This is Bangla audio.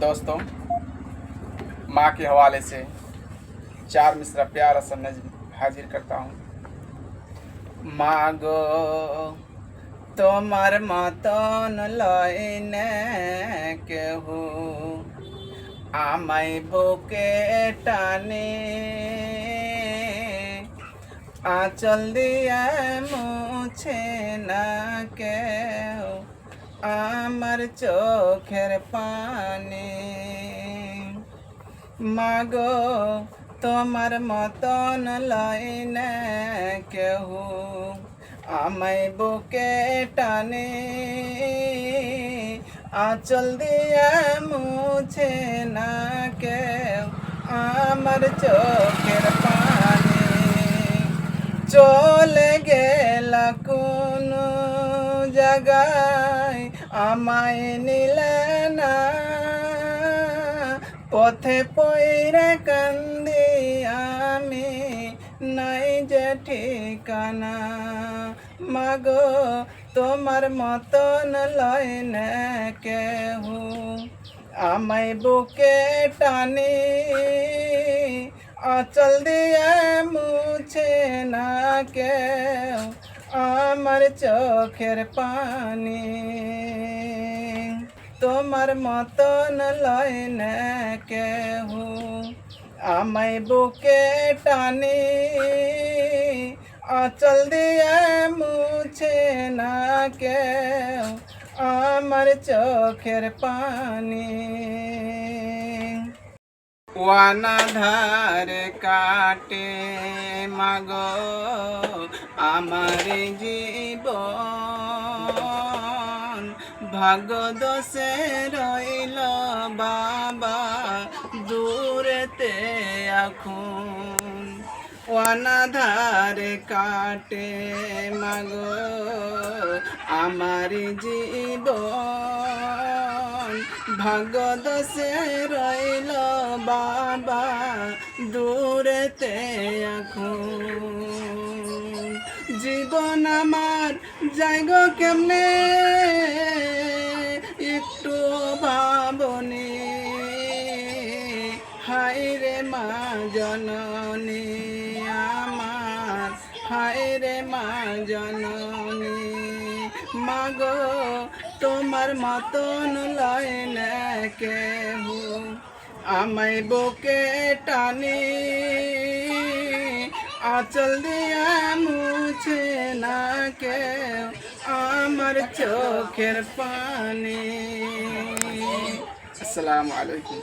दोस्तों, माँ के हवाले से 4 मिसरा प्यारा सा नज़्म हाजिर करता हूँ। माँ गो তোমার মতন লয়নে কেহু আমায় বুকে টানে, আঁচল দিয়ে মুছে না কেউ আমার চোখের পানি। মাগো তোমার মতন লয়নে কেহু আমায় বুকে টানে, আঁচল দিয়ে মুছে না কেউ আমার চোখের পানি। চলে গেলা কোন জায়গায় আমায় নিলে না, পথে পইরা কান্দি আমি নাই যে ঠিকানা। মাগো তোমার মতন লয়নে কেহু আমায় বুকে টানি, আঁচল দিয়ে মুছে না কেউ আমার চোখের পানি। তোমার মতন লয়নে কেহু আমায় বুকে টানি, আঁচল দিয়ে মুছে না কেউ আমার চোখের পানি। ওয়ানাধার কাটে মাগো আমার জীবন, ভাগ্য দোষে রইল বাবা দূরেতে এখন। ওয়ানাধার কাটে মাগো আমার জীবন, ভাগ্য দোষে রইল বাবা দূরেতে এখন। জীবন আমার জায়গা কেমনে একটু ভাবনি, হায় রে মা জননী আমার, হায় রে মা জননী। মাগো তোমার মতন লয়নে কেহু আমায় বুকে টানি, আঁচল দিয়ে মুছে না কেউ আমার চোখের পানি। আসসালামু আলাইকুম।